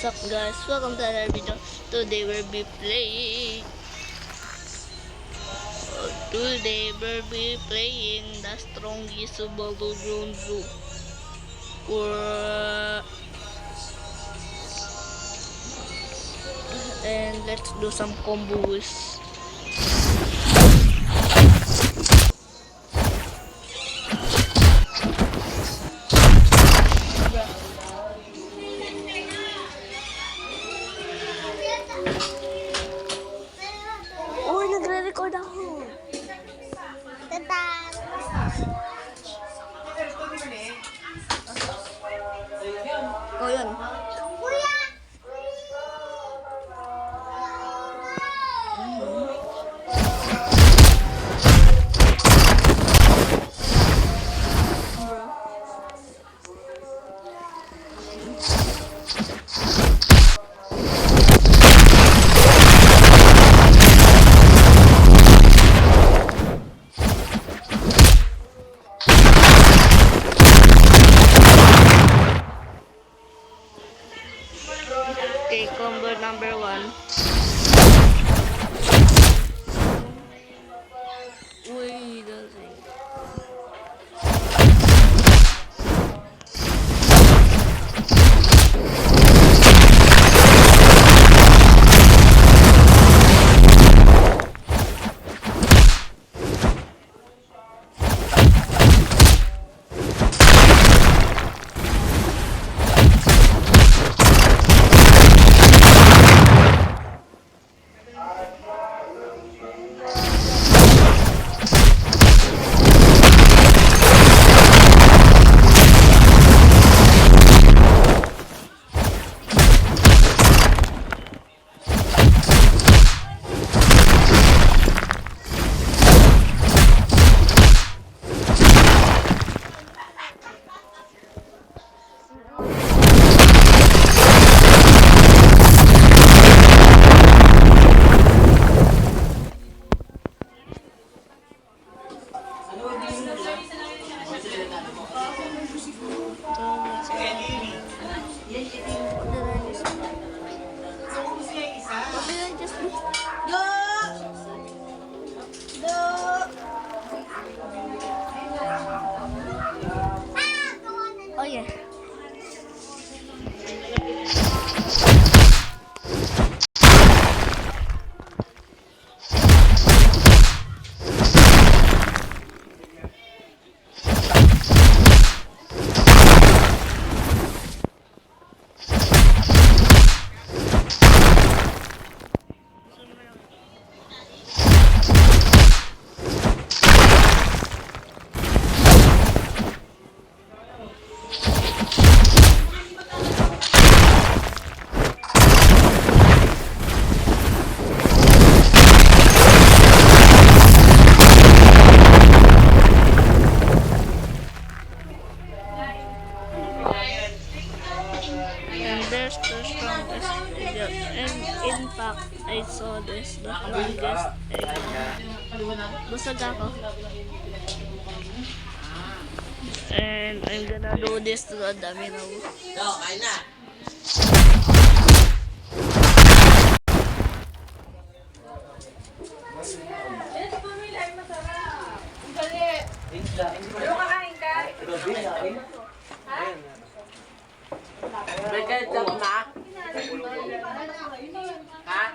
What's up guys? Welcome to another video. Today we'll be playing the strongest Subaru Junzu. And let's do some combos. Oh, nagre-record ako. Tata. Oh, yun. Kuya! Okay, combo number 1. Wait a second. Oh yeah. There's the strongest egg. And in fact, I saw this, the strongest egg. Busog ako. And I'm gonna do this to the dami now. Kain na. Ano kakain ka? May ketchup na? Ha?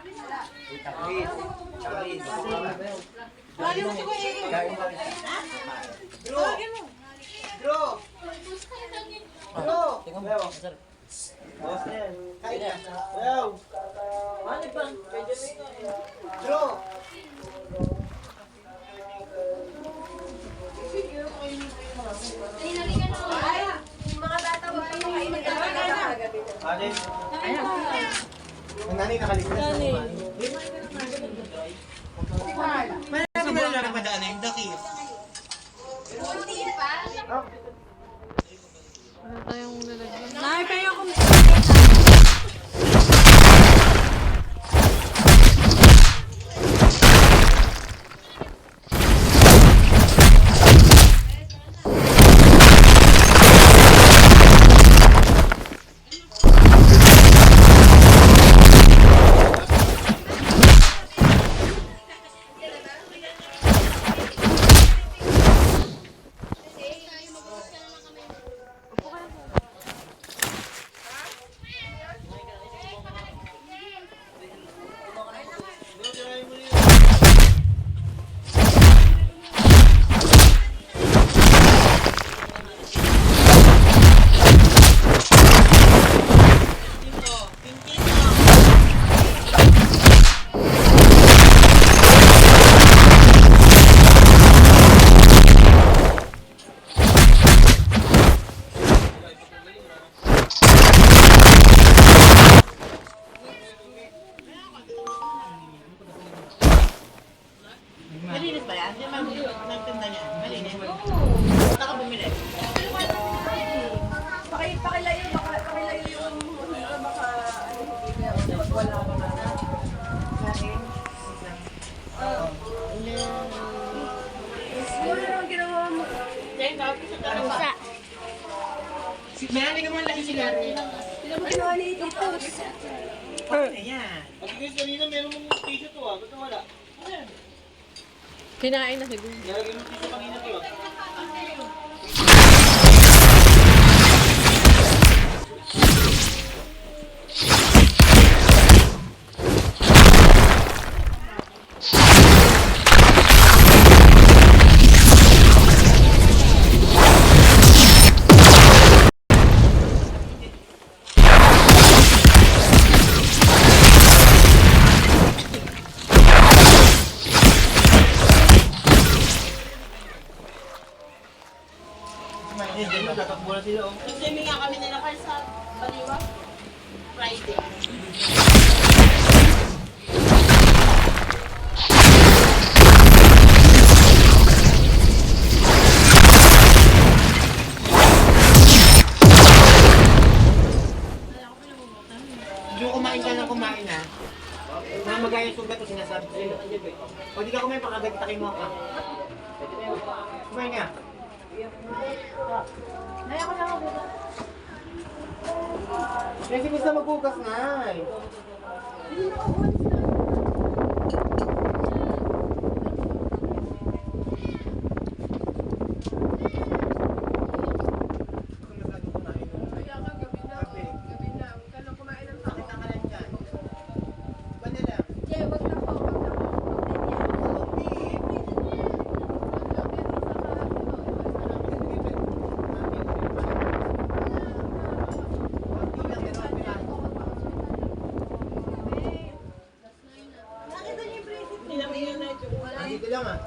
Mga bata, huwag kayo kain. Ang nanay nakaligtas na naman. Marami na lang napadaan na yung dakil. Nakakaya kong Pusa. Mayroon ka man lang yung sigarilyo. Ayan. Guys, kanina meron mong tissue to ah. Ba't wala? Kinain na siguro. Nilagay mong tissue kanina to ah. Eh, dyan tatakbo na sila oh. Nag-swimming nga kami nila kayo sa Baliwa. Friday. Yung kumain ka ng kumain ha. Mga magaya yung sugat o sinasabi sa'yo. O di ka kumain, pakagagtakin mo ka. Kumain ka. Kasi gusto magbukas nga eh. Dito lang ah.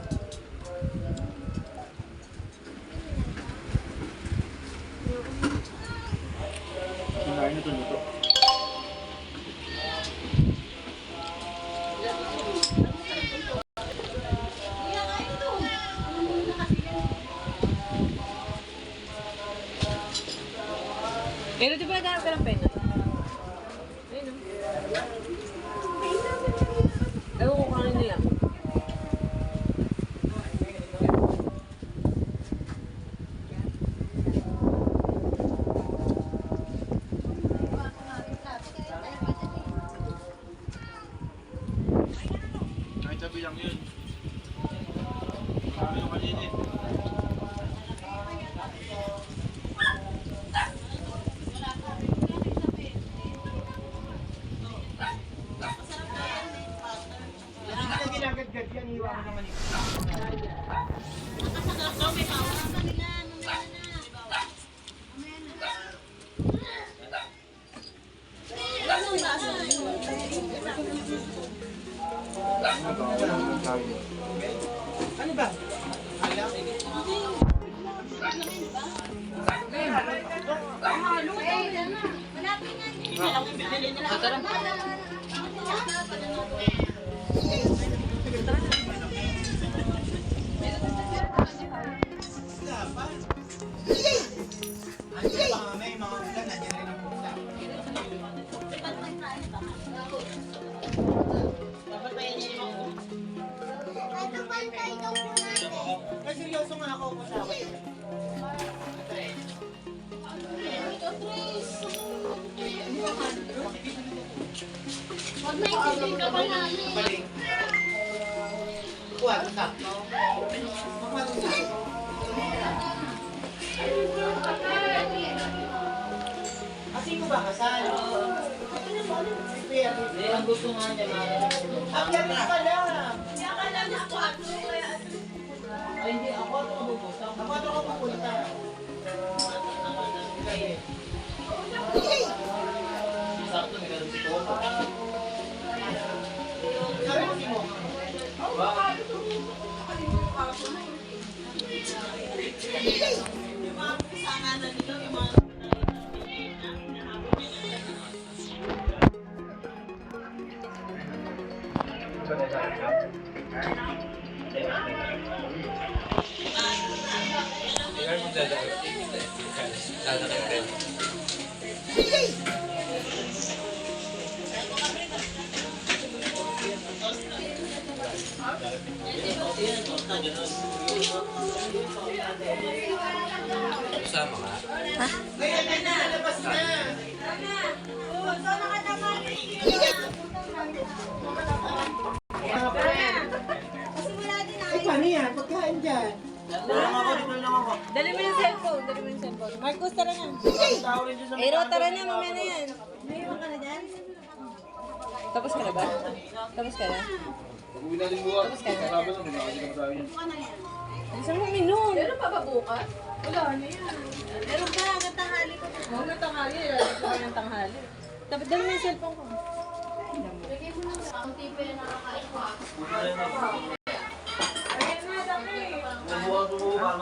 Kinain na to nito. Pero di ba naghanap ka ng pena? Ayun o. Ewan ko kanino yan. Kahit sabi lang yun. Marami yung kanina eh. Hindi na ginagadgad yan, iwan mo naman ito. Ano ba? Ano ba may mga ulan, nandiyan rin ang pusa. Dapat pa yan yung Ay, seryoso nga ako po sa akin. Balik. Kuha, tak. Magmano na. Kasi ko ba kasal? ang gusto nga niya. Ang galing pala. Ay, hindi ako ito mabubos. Ako ito ako pupunta. Sakto, may ganun si Coco. Sabi mo si mo. Yung mga kasama na nila, yung mga Ganun. Ay, paano yan? Pagkain dyan. Dali mo yung cellphone. Dali mo yung cellphone. Marcos, tara na. Ero, tara na. Mamaya na yan. Tapos ka na ba? Tapos ka na? Pag-uwi natin bukas. Tapos ka na? Sabi lang, hindi ka masabi yan. Isang mo minum. Meron pa ba bukas? Wala na yan. Meron pa. Hanggang tanghali ko. Hanggang tanghali. Hanggang tanghali. Tapos dali mo yung cellphone ko. Lagay mo na sa ang tipo yung nakakain ko. Bukas sumubukan